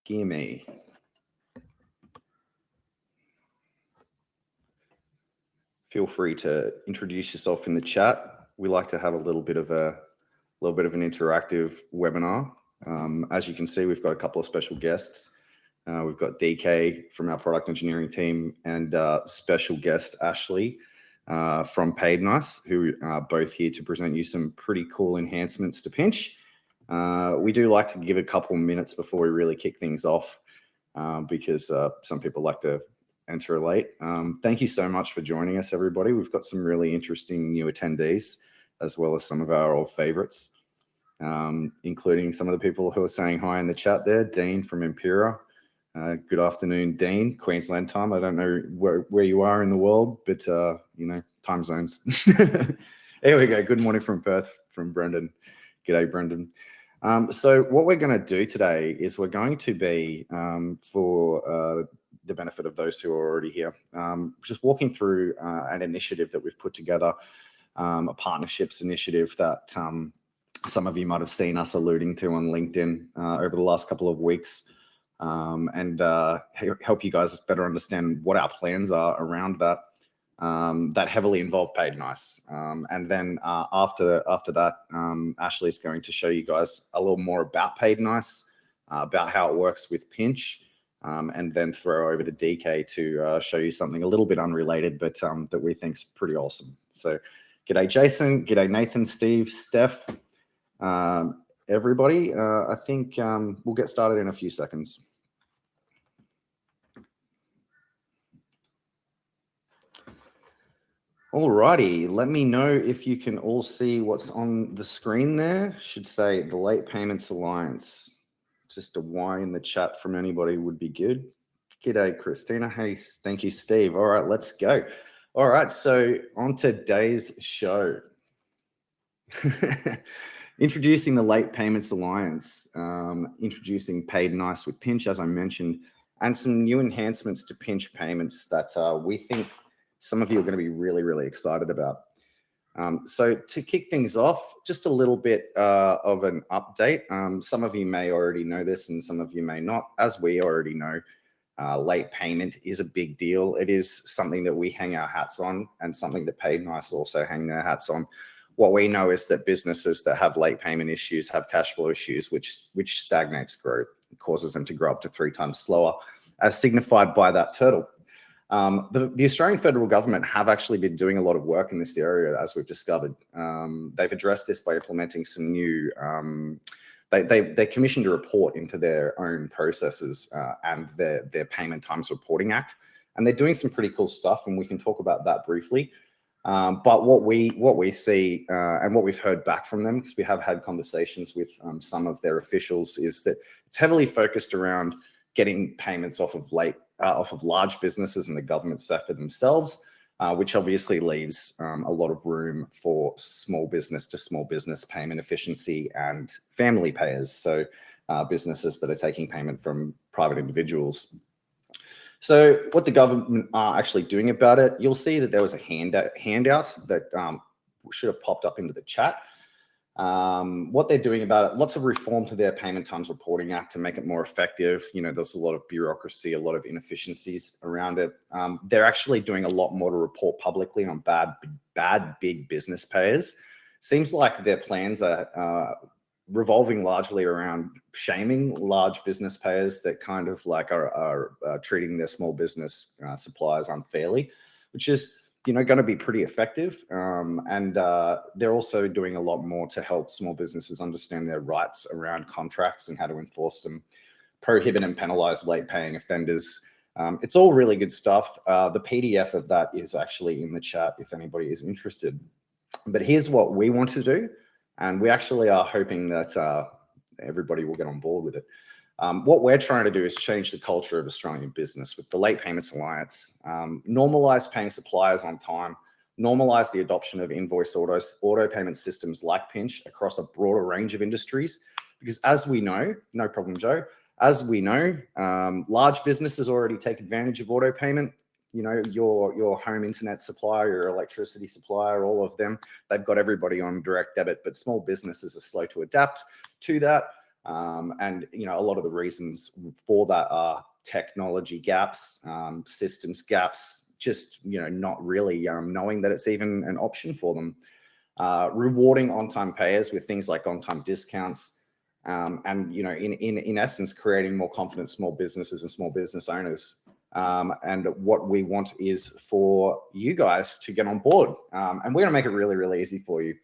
Gimme. Feel free to introduce yourself in the chat. We like to have a little bit of an interactive webinar. As you can see, we've got a couple of special guests. We've got DK from our product engineering team and special guest Ashley from Paidnice, who are both here to present you some pretty cool enhancements to Pinch. We do like to give a couple minutes before we really kick things off because some people like to enter late. Thank you so much for joining us, everybody. We've got some really interesting new attendees, as well as some of our old favorites, including some of the people who are saying hi in the chat there. Dean from Impera. Good afternoon, Dean. Queensland time. I don't know where you are in the world, but time zones. Here we go. Good morning from Perth, from Brendan. G'day, Brendan. So what we're going to do today is we're going to be, for the benefit of those who are already here, just walking through an initiative that we've put together, a partnerships initiative that some of you might have seen us alluding to on LinkedIn over the last couple of weeks. And help you guys better understand what our plans are around that, that heavily involve Paidnice. And then after that, Ashley's going to show you guys a little more about Paidnice, about how it works with Pinch, and then throw over to DK to show you something a little bit unrelated, but that we think's pretty awesome. So g'day, Jason. G'day, Nathan, Steve, Steph. Everybody, I think we'll get started in a few seconds. Alrighty, let me know if you can all see what's on the screen there. Should say the Late Payments Alliance. Just a Y in the chat from anybody would be good. G'day, Christina. Hey, thank you, Steve. All right, let's go. All right, so on today's show. Introducing the Late Payments Alliance, introducing Paidnice with Pinch, as I mentioned, and some new enhancements to Pinch payments that we think some of you are going to be really, really excited about. So to kick things off, just a little bit of an update. Some of you may already know this and some of you may not. As we already know, late payment is a big deal. It is something that we hang our hats on and something that Paidnice also hang their hats on. What we know is that businesses that have late payment issues have cash flow issues, which stagnates growth, causes them to grow up to 3 times slower, as signified by that turtle. The Australian federal government have actually been doing a lot of work in this area, as we've discovered. They've addressed this by implementing some new, they commissioned a report into their own processes and their Payment Times Reporting Act. And they're doing some pretty cool stuff, and we can talk about that briefly. But what we see and what we've heard back from them, because we have had conversations with some of their officials, is that it's heavily focused around getting payments off of large businesses in the government sector themselves, which obviously leaves a lot of room for small business to small business payment efficiency and family payers, so businesses that are taking payment from private individuals. So what the government are actually doing about it, you'll see that there was a handout that should have popped up into the chat. What they're doing about it, lots of reform to their Payment Times Reporting Act to make it more effective. There's a lot of bureaucracy, a lot of inefficiencies around it. They're actually doing a lot more to report publicly on bad big business payers. Seems like their plans are revolving largely around shaming large business payers that kind of like are treating their small business suppliers unfairly, which is going to be pretty effective. And they're also doing a lot more to help small businesses understand their rights around contracts and how to enforce them, prohibit and penalize late paying offenders. It's all really good stuff. The PDF of that is actually in the chat if anybody is interested. But here's what we want to do. And we actually are hoping that everybody will get on board with it. What we're trying to do is change the culture of Australian business with the Late Payments Alliance, normalize paying suppliers on time, normalize the adoption of invoice auto payment systems like Pinch across a broader range of industries. Because as we know, no problem, Joe, as we know, large businesses already take advantage of auto payment. Your home internet supplier, your electricity supplier, all of them, they've got everybody on direct debit, but small businesses are slow to adapt to that. And a lot of the reasons for that are technology gaps, systems gaps, just not really knowing that it's even an option for them. Rewarding on-time payers with things like on-time discounts, and in essence, creating more confident small businesses and small business owners. And what we want is for you guys to get on board, and we're going to make it really, really easy for you.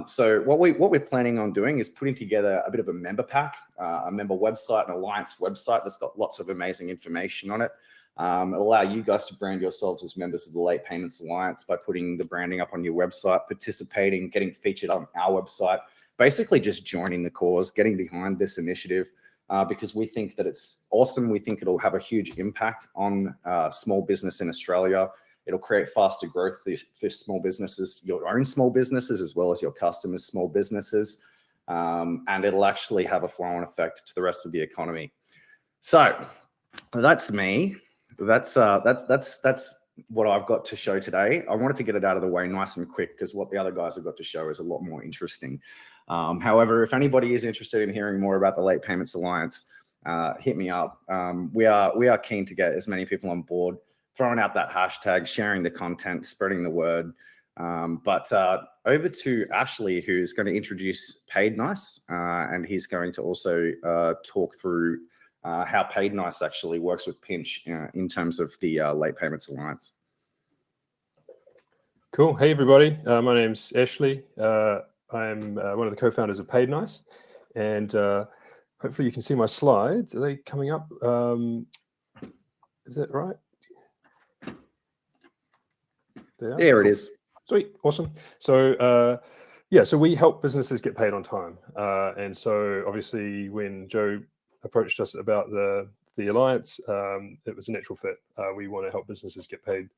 So what we're planning on doing is putting together a bit of a member pack, a member website, an alliance website that's got lots of amazing information on it. It'll allow you guys to brand yourselves as members of the Late Payments Alliance by putting the branding up on your website, participating, getting featured on our website, basically just joining the cause, getting behind this initiative, because we think that it's awesome. We think it'll have a huge impact on small business in Australia. It'll create faster growth for small businesses, your own small businesses, as well as your customers' small businesses. And it'll actually have a flow-on effect to the rest of the economy. So that's me. That's what I've got to show today. I wanted to get it out of the way nice and quick because what the other guys have got to show is a lot more interesting. However, if anybody is interested in hearing more about the Late Payments Alliance, hit me up. We are keen to get as many people on board, throwing out that hashtag, sharing the content, spreading the word. But over to Ashley, who's going to introduce Paidnice, and he's going to also talk through how Paidnice actually works with Pinch in terms of the Late Payments Alliance. Cool. Hey, everybody. My name's Ashley. I'm one of the co-founders of Paidnice, and hopefully you can see my slides. Are they coming up? Is that right? There it is. Sweet. Awesome. So yeah, so we help businesses get paid on time. And so obviously when Joe approached us about the alliance, it was a natural fit. We want to help businesses get paid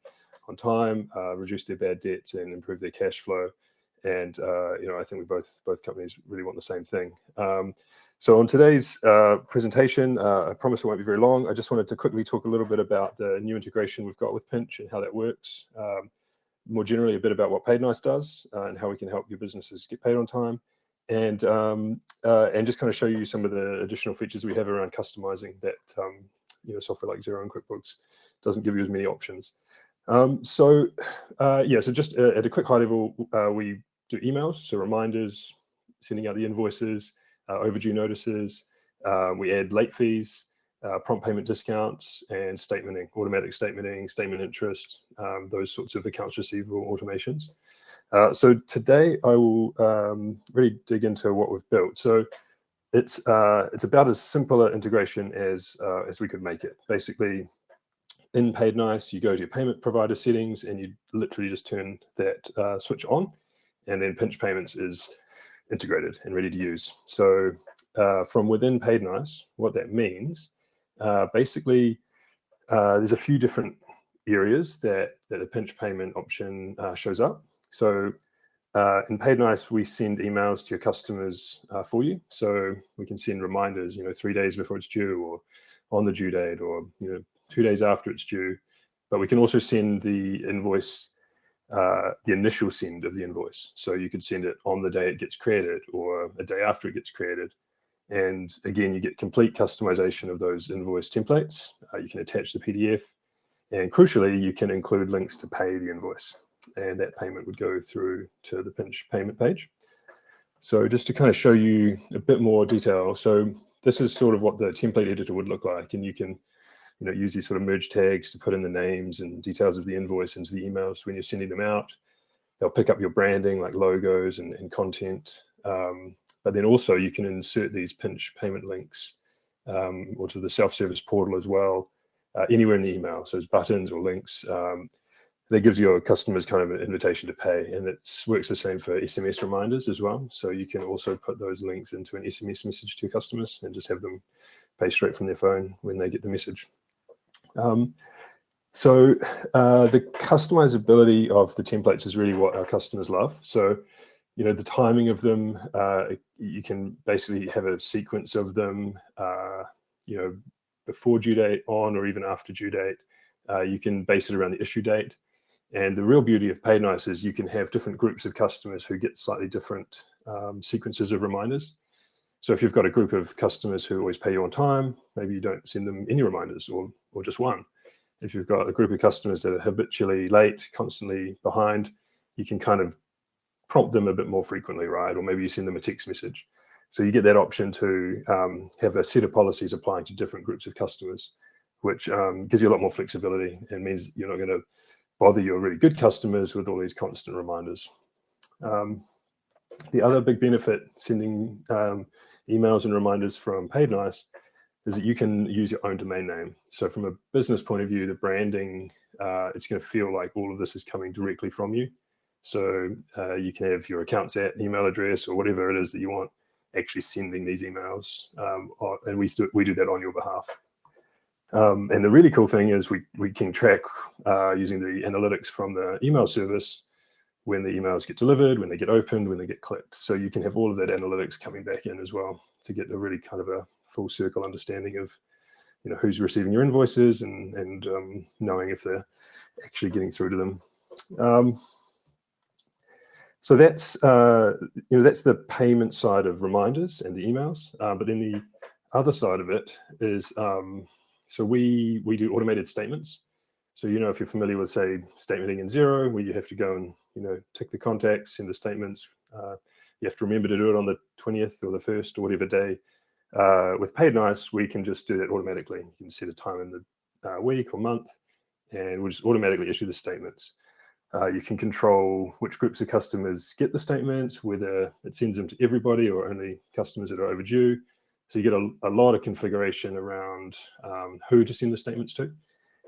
on time, reduce their bad debts, and improve their cash flow. And I think we both companies really want the same thing. So on today's presentation, I promise it won't be very long. I just wanted to quickly talk a little bit about the new integration we've got with Pinch and how that works. More generally, a bit about what Paidnice does and how we can help your businesses get paid on time, and just kind of show you some of the additional features we have around customizing that software like Xero and QuickBooks doesn't give you as many options. So just at a quick high level, we do emails, so reminders, sending out the invoices, overdue notices. We add late fees, prompt payment discounts, and statementing, automatic statementing, statement interest, those sorts of accounts receivable automations. So today I will really dig into what we've built. So it's about as simple an integration as we could make it. Basically, in Paidnice, you go to your payment provider settings and you literally just turn that switch on, and then Pinch Payments is integrated and ready to use. So from within Paidnice, what that means, basically, there's a few different areas that a pinch payment option shows up. So in Paidnice, we send emails to your customers for you. So we can send reminders, 3 days before it's due, or on the due date, or 2 days after it's due. But we can also send the invoice, the initial send of the invoice. So you could send it on the day it gets created, or a day after it gets created. And again, you get complete customization of those invoice templates. You can attach the PDF, and crucially, you can include links to pay the invoice, and that payment would go through to the Pinch payment page. So just to kind of show you a bit more detail. So this is sort of what the template editor would look like, and you can use these sort of merge tags to put in the names and details of the invoice into the emails when you're sending them out. They'll pick up your branding like logos and content. But then also you can insert these Pinch payment links or to the self-service portal as well, anywhere in the email. So there's buttons or links that gives your customers kind of an invitation to pay. And it works the same for SMS reminders as well. So you can also put those links into an SMS message to your customers and just have them pay straight from their phone when they get the message. So the customizability of the templates is really what our customers love. So the timing of them, you can basically have a sequence of them, before due date, on, or even after due date. You can base it around the issue date. And the real beauty of Paidnice is you can have different groups of customers who get slightly different sequences of reminders. So if you've got a group of customers who always pay you on time, maybe you don't send them any reminders or just one. If you've got a group of customers that are habitually late, constantly behind, you can kind of prompt them a bit more frequently, right? Or maybe you send them a text message. So you get that option to have a set of policies applying to different groups of customers, which gives you a lot more flexibility and means you're not going to bother your really good customers with all these constant reminders. The other big benefit sending emails and reminders from Paidnice is that you can use your own domain name. So from a business point of view, the branding, it's going to feel like all of this is coming directly from you. So you can have your accounts at email address or whatever it is that you want actually sending these emails, and we do that on your behalf. And the really cool thing is we can track using the analytics from the email service when the emails get delivered, when they get opened, when they get clicked. So you can have all of that analytics coming back in as well to get a really kind of a full circle understanding of, you know, who's receiving your invoices and knowing if they're actually getting through to them. So that's that's the payment side of reminders and the emails. But then the other side of it is so we do automated statements. So, you know, if you're familiar with, say, statementing in Xero, where you have to go and, you know, tick the contacts, send the statements, you have to remember to do it on the 20th or the 1st or whatever day. With Paidnice, we can just do that automatically. You can set a time in the week or month, and we'll just automatically issue the statements. You can control which groups of customers get the statements, whether it sends them to everybody or only customers that are overdue. So you get a lot of configuration around who to send the statements to.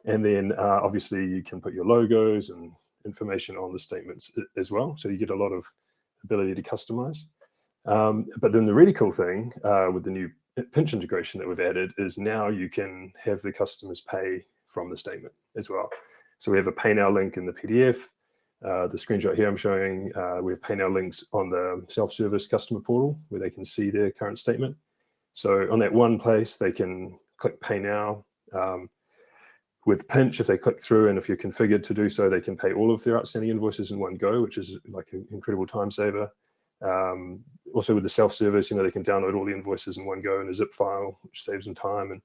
And then obviously you can put your logos and information on the statements as well. So you get a lot of ability to customize. But then the really cool thing with the new pinch integration that we've added is now you can have the customers pay from the statement as well. So we have a pay now link in the PDF. The screenshot here I'm showing, we have pay now links on the self-service customer portal where they can see their current statement. So on that one place, they can click pay now. With Pinch, if they click through and if you're configured to do so, they can pay all of their outstanding invoices in one go, which is like an incredible time saver. Also with the self-service, you know, they can download all the invoices in one go in a zip file, which saves them time. And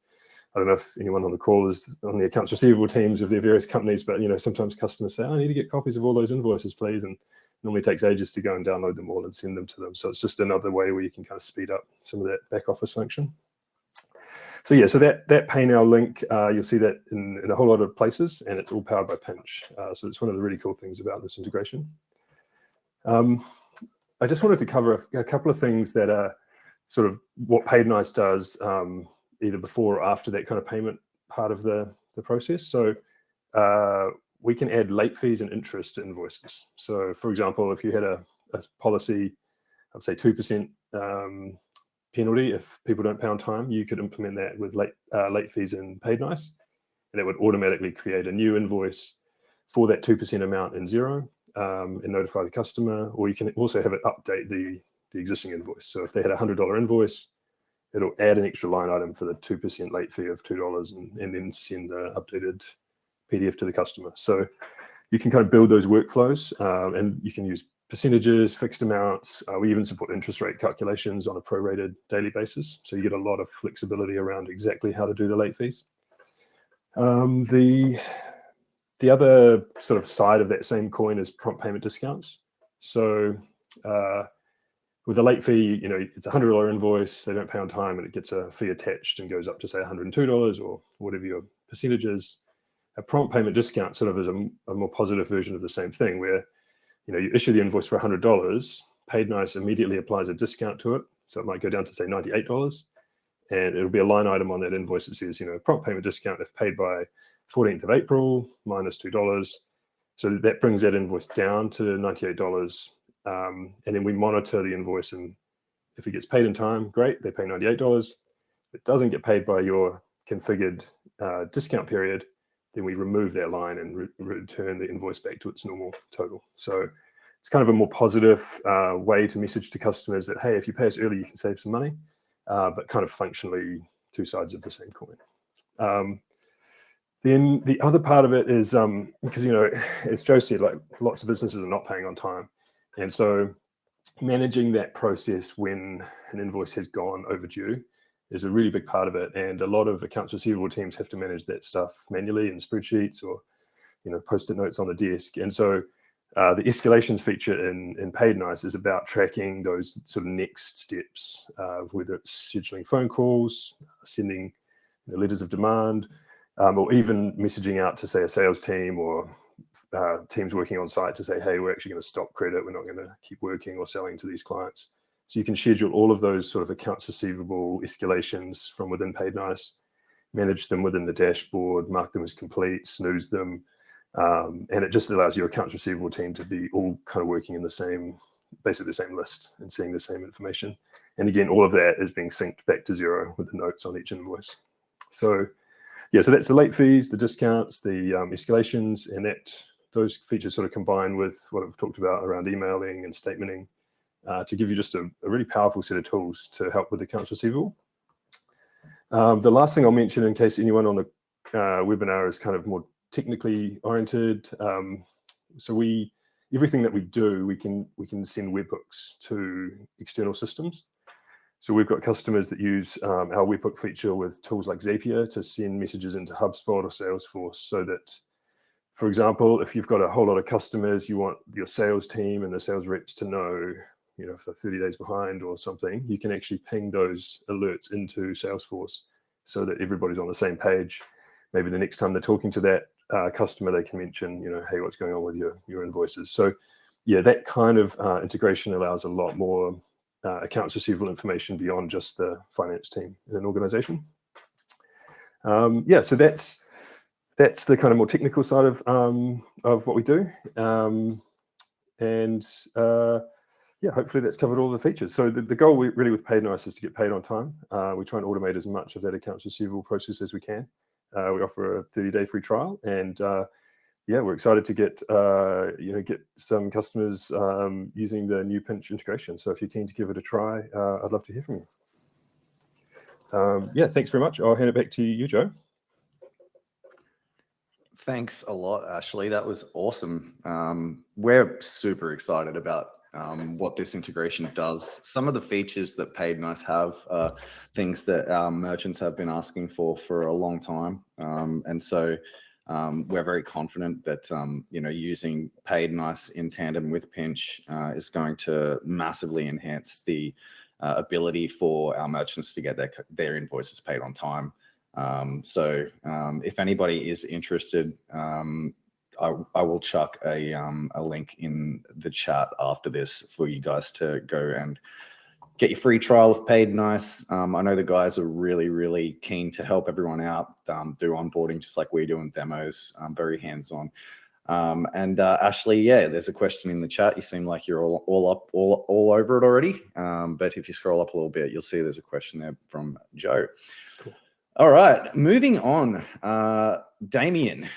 I don't know if anyone on the call is on the accounts receivable teams of their various companies, but, you know, sometimes customers say, I need to get copies of all those invoices, please. And normally takes ages to go and download them all and send them to them. So it's just another way where you can kind of speed up some of that back office function. So yeah, so that pay now link, you'll see that in a whole lot of places, and it's all powered by Pinch. So it's one of the really cool things about this integration. I just wanted to cover a couple of things that are sort of what Paidnice does either before or after that kind of payment part of the process. So we can add late fees and interest to invoices. So for example, if you had a policy, I'd say 2% penalty if people don't pay on time, you could implement that with late fees in Paidnice, and it would automatically create a new invoice for that 2% amount in Xero and notify the customer. Or you can also have it update the existing invoice. So if they had a $100 invoice, it'll add an extra line item for the 2% late fee of $2 and then send the updated PDF to the customer. So you can kind of build those workflows, and you can use percentages, fixed amounts. We even support interest rate calculations on a prorated daily basis. So you get a lot of flexibility around exactly how to do the late fees. The other sort of side of that same coin is prompt payment discounts. So with a late fee, you know, it's a $100 invoice, they don't pay on time, and it gets a fee attached and goes up to say $102 or whatever your percentage is. A prompt payment discount sort of is a more positive version of the same thing, where, you know, you issue the invoice for $100, Paidnice immediately applies a discount to it. So it might go down to say $98, and it'll be a line item on that invoice that says, you know, prompt payment discount if paid by 14th of April, minus $2. So that brings that invoice down to $98. And then we monitor the invoice, and if it gets paid in time, great, they pay $98. If it doesn't get paid by your configured discount period, then we remove that line and return the invoice back to its normal total. So it's kind of a more positive way to message to customers that, hey, if you pay us early, you can save some money, but kind of functionally two sides of the same coin. Then the other part of it is, because, you know, as Joe said, like lots of businesses are not paying on time. And so managing that process when an invoice has gone overdue is a really big part of it. And a lot of accounts receivable teams have to manage that stuff manually in spreadsheets or, post-it notes on the desk. And so the escalations feature in Paidnice is about tracking those sort of next steps, whether it's scheduling phone calls, sending letters of demand, or even messaging out to, say, a sales team or teams working on site to say, hey, we're actually going to stop credit. We're not going to keep working or selling to these clients. So you can schedule all of those sort of accounts receivable escalations from within Paidnice, manage them within the dashboard, mark them as complete, snooze them. And it just allows your accounts receivable team to be all kind of working in basically the same list and seeing the same information. And again, all of that is being synced back to Xero with the notes on each invoice. So yeah, so that's the late fees, the discounts, the escalations, and those features sort of combine with what I've talked about around emailing and statementing to give you just a really powerful set of tools to help with accounts receivable. The last thing I'll mention, in case anyone on the webinar is kind of more technically oriented, so everything that we do, we can send webhooks to external systems. So we've got customers that use our webhook feature with tools like Zapier to send messages into HubSpot or Salesforce, so that, for example, if you've got a whole lot of customers, you want your sales team and the sales reps to know, if they're 30 days behind or something, you can actually ping those alerts into Salesforce so that everybody's on the same page. Maybe the next time they're talking to that customer, they can mention, hey, what's going on with your invoices? So yeah, that kind of integration allows a lot more accounts receivable information beyond just the finance team in an organization. So that's the kind of more technical side of what we do. Hopefully that's covered all the features. So the goal really with Paidnice is to get paid on time. We try and automate as much of that accounts receivable process as we can. We offer a 30-day free trial, and we're excited to get some customers using the new Pinch integration. So if you're keen to give it a try, I'd love to hear from you. Thanks very much. I'll hand it back to you, Joe. Thanks a lot, Ashley. That was awesome. We're super excited about what this integration does. Some of the features that Paidnice have are things that our merchants have been asking for a long time. And so we're very confident that, using Paidnice in tandem with Pinch is going to massively enhance the ability for our merchants to get their invoices paid on time. So if anybody is interested, I will chuck a link in the chat after this for you guys to go and get your free trial of Paidnice. I know the guys are really, really keen to help everyone out, do onboarding just like we do in demos, very hands-on. And Ashley, there's a question in the chat. You seem like you're all over it already. But if you scroll up a little bit, you'll see there's a question there from Joe. Cool. All right, moving on. Damien.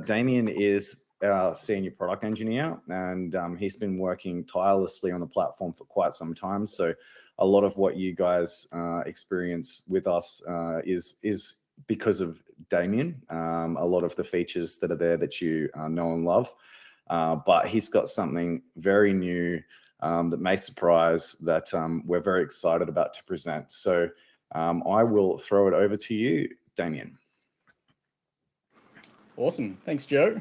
Damien is our senior product engineer, and he's been working tirelessly on the platform for quite some time. So a lot of what you guys experience with us is because of Damien. A lot of the features that are there that you know and love, but he's got something very new that may surprise that we're very excited about to present. So I will throw it over to you, Damien. Awesome. Thanks, Joe.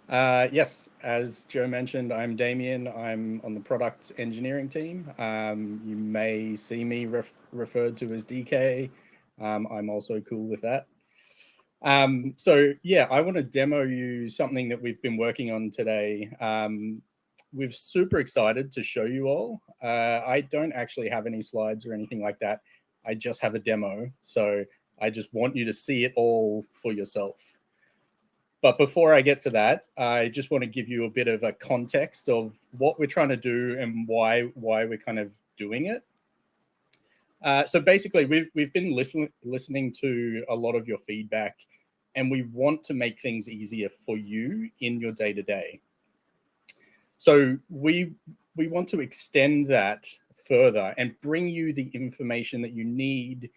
Yes, as Joe mentioned, I'm Damien. I'm on the product engineering team. You may see me referred to as DK. I'm also cool with that. I want to demo you something that we've been working on today. We're super excited to show you all. I don't actually have any slides or anything like that. I just have a demo. So I just want you to see it all for yourself. But before I get to that, I just want to give you a bit of a context of what we're trying to do and why we're kind of doing it. So basically, we've been listening to a lot of your feedback, and we want to make things easier for you in your day-to-day. So we want to extend that further and bring you the information that you need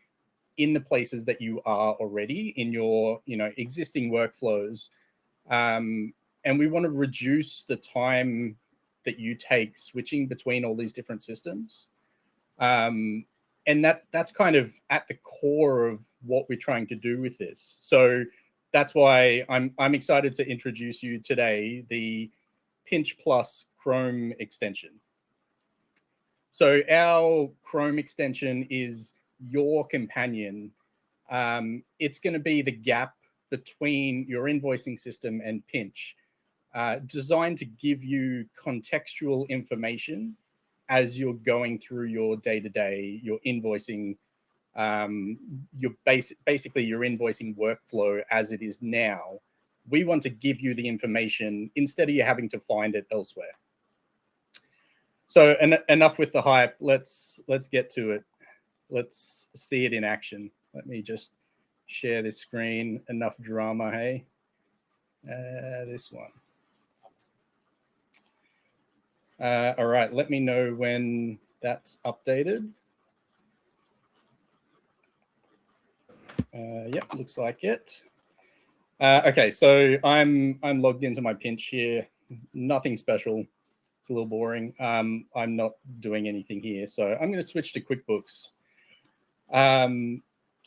in the places that you are already in your existing workflows. And we want to reduce the time that you take switching between all these different systems. And that's kind of at the core of what we're trying to do with this. So that's why I'm excited to introduce you today the Pinch Plus Chrome extension. So our Chrome extension is your companion. It's going to be the gap between your invoicing system and Pinch, designed to give you contextual information as you're going through your day-to-day, your invoicing, basically your invoicing workflow as it is now. We want to give you the information instead of you having to find it elsewhere. So enough with the hype. Let's get to it. Let's see it in action. Let me just share this screen. Enough drama, hey? This one. All right, let me know when that's updated. Yep, looks like it. Okay, so I'm logged into my Pinch here. Nothing special. It's a little boring. I'm not doing anything here, so I'm going to switch to QuickBooks.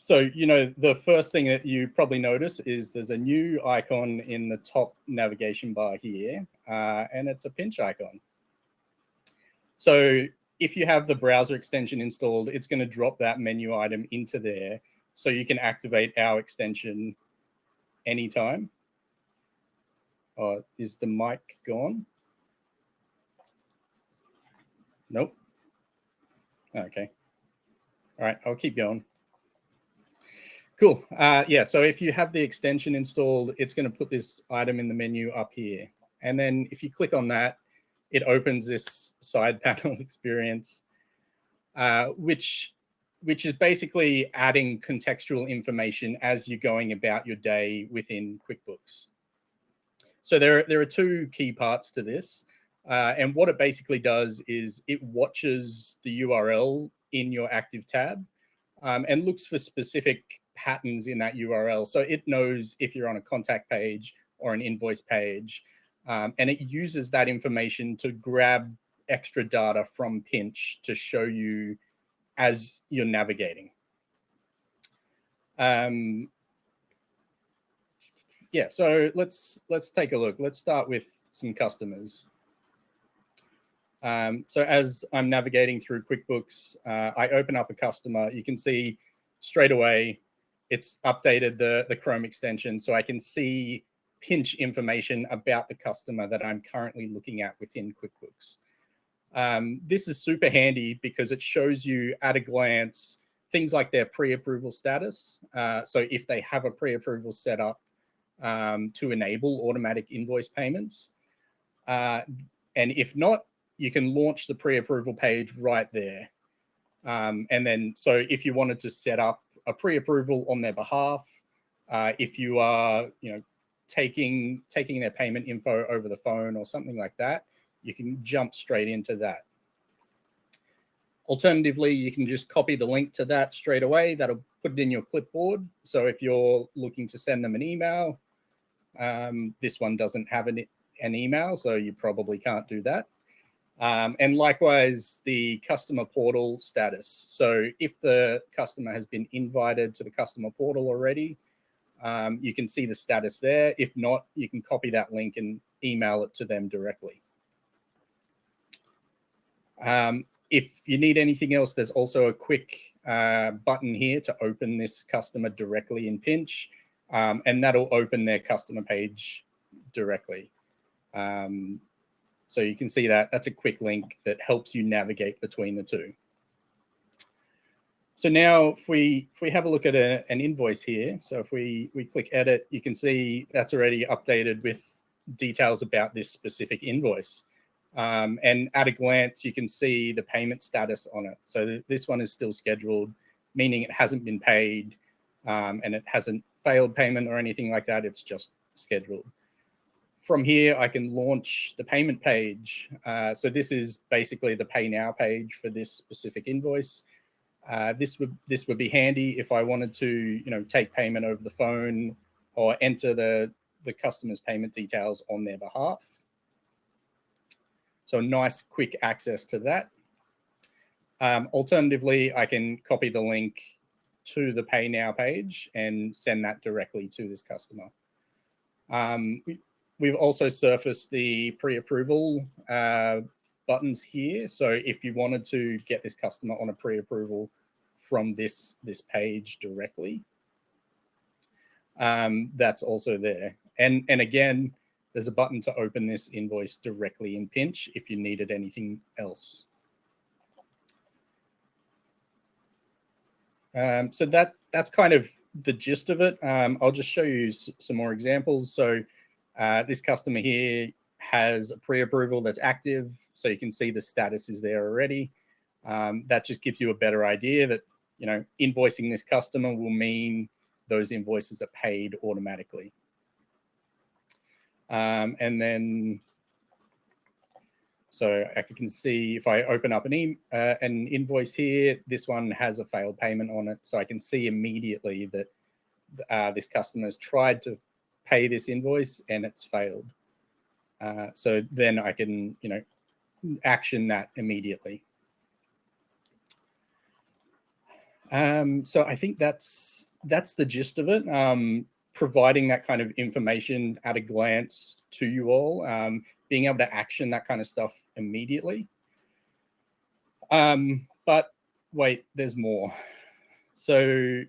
So, you know, the first thing that you probably notice is there's a new icon in the top navigation bar here, and it's a Pinch icon. So if you have the browser extension installed, it's going to drop that menu item into there so you can activate our extension anytime. Oh, is the mic gone? Nope. Okay. All right, I'll keep going. Cool. Yeah, so if you have the extension installed, it's going to put this item in the menu up here. And then if you click on that, it opens this side panel experience, which is basically adding contextual information as you're going about your day within QuickBooks. So there are two key parts to this. And what it basically does is it watches the URL in your active tab and looks for specific patterns in that URL. So it knows if you're on a contact page or an invoice page, and it uses that information to grab extra data from Pinch to show you as you're navigating. Yeah, so let's take a look. Let's start with some customers. So as I'm navigating through QuickBooks, I open up a customer. You can see straight away it's updated the Chrome extension, so I can see Pinch information about the customer that I'm currently looking at within QuickBooks. This is super handy because it shows you at a glance things like their pre-approval status. So if they have a pre-approval set up to enable automatic invoice payments, and if not, you can launch the pre-approval page right there. And then, so if you wanted to set up a pre-approval on their behalf, if you are, you know, taking their payment info over the phone or something like that, you can jump straight into that. Alternatively, you can just copy the link to that straight away. That'll put it in your clipboard. So if you're looking to send them an email, this one doesn't have an email, so you probably can't do that. And likewise, the customer portal status. So if the customer has been invited to the customer portal already, you can see the status there. If not, you can copy that link and email it to them directly. If you need anything else, there's also a quick button here to open this customer directly in Pinch, and that'll open their customer page directly. So you can see that that's a quick link that helps you navigate between the two. So now if we have a look at an invoice here, so if we click edit, you can see that's already updated with details about this specific invoice. And at a glance, you can see the payment status on it. So this one is still scheduled, meaning it hasn't been paid, and it hasn't failed payment or anything like that. It's just scheduled. From here, I can launch the payment page. So this is basically the pay now page for this specific invoice. This would be handy if I wanted to, you know, take payment over the phone or enter the customer's payment details on their behalf. So nice quick access to that. Alternatively, I can copy the link to the Pay Now page and send that directly to this customer. We've also surfaced the pre-approval buttons here. So if you wanted to get this customer on a pre-approval from this page directly, that's also there. And again, there's a button to open this invoice directly in Pinch if you needed anything else. So that's kind of the gist of it. I'll just show you some more examples. So this customer here has a pre-approval that's active, so you can see the status is there already. That just gives you a better idea that, you know, invoicing this customer will mean those invoices are paid automatically. And then, so I can see if I open up an invoice here, this one has a failed payment on it. So I can see immediately that this customer's tried to pay this invoice and it's failed. So then I can, you know, action that immediately. So I think that's the gist of it. Providing that kind of information at a glance to you all, being able to action that kind of stuff immediately. But wait, there's more. So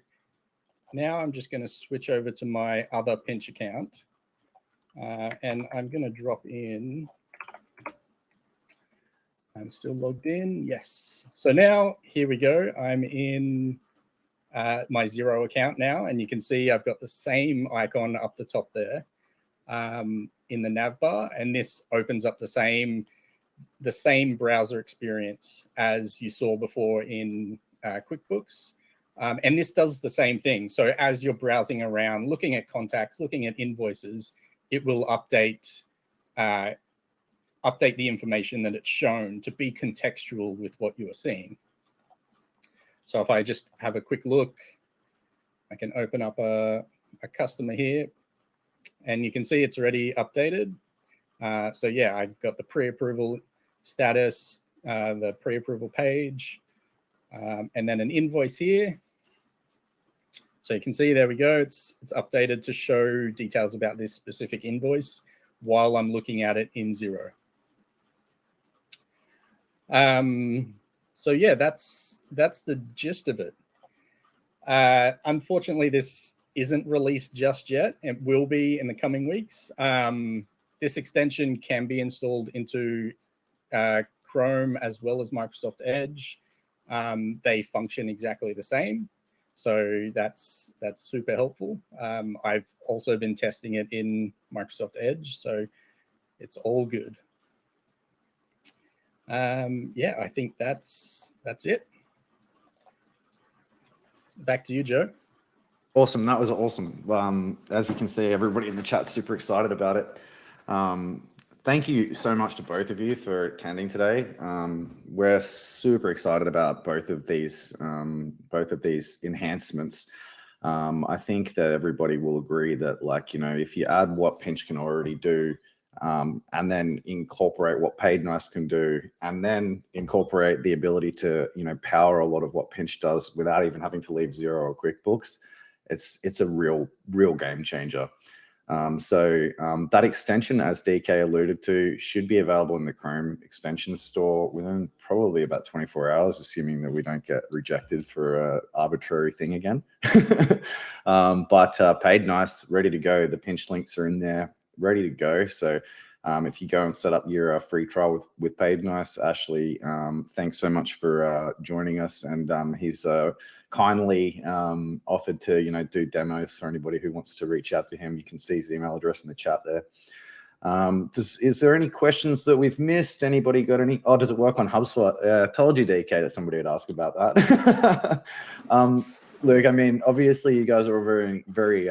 now I'm just going to switch over to my other Pinch account, and I'm going to drop in. I'm still logged in. Yes. So now here we go. I'm in my Xero account now, and you can see I've got the same icon up the top there in the nav bar, and this opens up the same browser experience as you saw before in QuickBooks. And this does the same thing. So as you're browsing around, looking at contacts, looking at invoices, it will update the information that it's shown to be contextual with what you are seeing. So if I just have a quick look, I can open up a customer here, and you can see it's already updated. So yeah, I've got the pre-approval status, the pre-approval page, and then an invoice here. So you can see, there we go. It's updated to show details about this specific invoice while I'm looking at it in Xero. So yeah, that's the gist of it. Unfortunately, this isn't released just yet. It will be in the coming weeks. This extension can be installed into Chrome as well as Microsoft Edge. They function exactly the same. So that's super helpful. I've also been testing it in Microsoft Edge, so it's all good. Yeah, I think that's it. Back to you, Joe. Awesome. That was awesome. As you can see, everybody in the chat's super excited about it. Thank you so much to both of you for attending today. We're super excited about both of these enhancements. I think that everybody will agree that, like, you know, if you add what Pinch can already do, and then incorporate what Paidnice can do, and then incorporate the ability to, you know, power a lot of what Pinch does without even having to leave Xero or QuickBooks, it's a real game changer. That extension, as DK alluded to, should be available in the Chrome extension store within probably about 24 hours, assuming that we don't get rejected for an arbitrary thing again. But Paidnice, ready to go. The Pinch links are in there, ready to go. So if you go and set up your free trial with Paidnice, Ashley, thanks so much for joining us, and he's kindly offered to, you know, do demos for anybody who wants to reach out to him. You can see his email address in the chat there. Is there any questions that we've missed? Anybody got any? Oh, does it work on HubSpot? I told you, DK, that somebody would ask about that. Luke, I mean, obviously you guys are very, very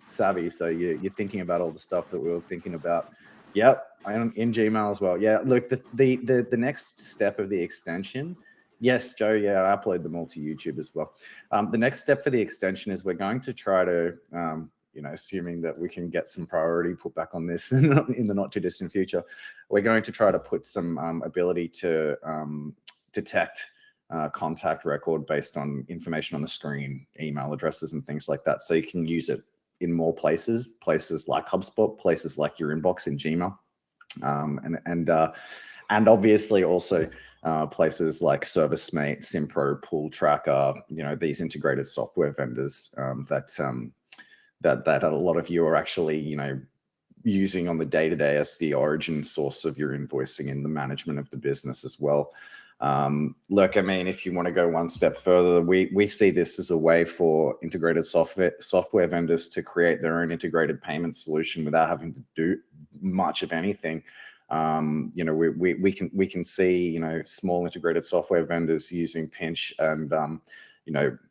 savvy, so you're thinking about all the stuff that we were thinking about. Yep, I'm in Gmail as well. Yeah, look, the next step of the extension. Yes, Joe, yeah, I upload them all to YouTube as well. The next step for the extension is we're going to try to assuming that we can get some priority put back on this in the not too distant future, we're going to try to put some ability to detect contact record based on information on the screen, email addresses and things like that. So you can use it in more places like HubSpot, places like your inbox in Gmail, and obviously also places like ServiceMate, Simpro, Pool Tracker, these integrated software vendors that a lot of you are actually, using on the day-to-day as the origin source of your invoicing and the management of the business as well. Look, I mean, if you want to go one step further, we see this as a way for integrated software vendors to create their own integrated payment solution without having to do much of anything. We can see, small integrated software vendors using Pinch and,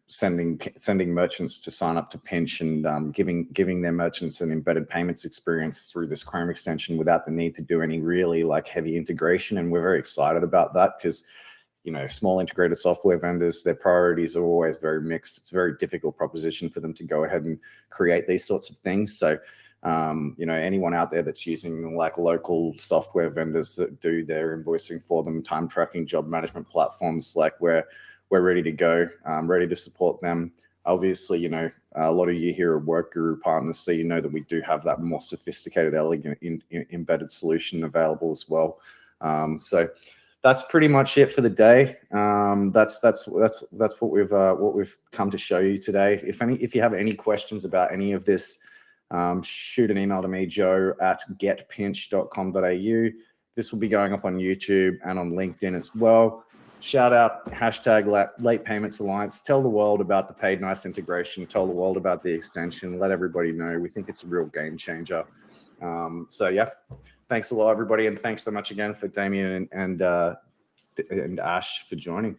sending merchants to sign up to Pinch and giving their merchants an embedded payments experience through this Chrome extension without the need to do any really heavy integration. And we're very excited about that because, small integrated software vendors, their priorities are always very mixed. It's a very difficult proposition for them to go ahead and create these sorts of things. So, anyone out there that's using local software vendors that do their invoicing for them, time tracking, job management platforms, we're ready to go, ready to support them. Obviously, a lot of you here are Work Guru partners, so that we do have that more sophisticated, elegant, embedded solution available as well. So that's pretty much it for the day. That's what we've come to show you today. If you have any questions about any of this, shoot an email to me, joe@getpinch.com.au. This will be going up on YouTube and on LinkedIn as well. Shout out hashtag Late Payments Alliance. Tell the world about the Paidnice integration. Tell the world about the extension. Let everybody know. We think it's a real game changer. So yeah, thanks a lot, everybody, and thanks so much again for Damien and Ash for joining.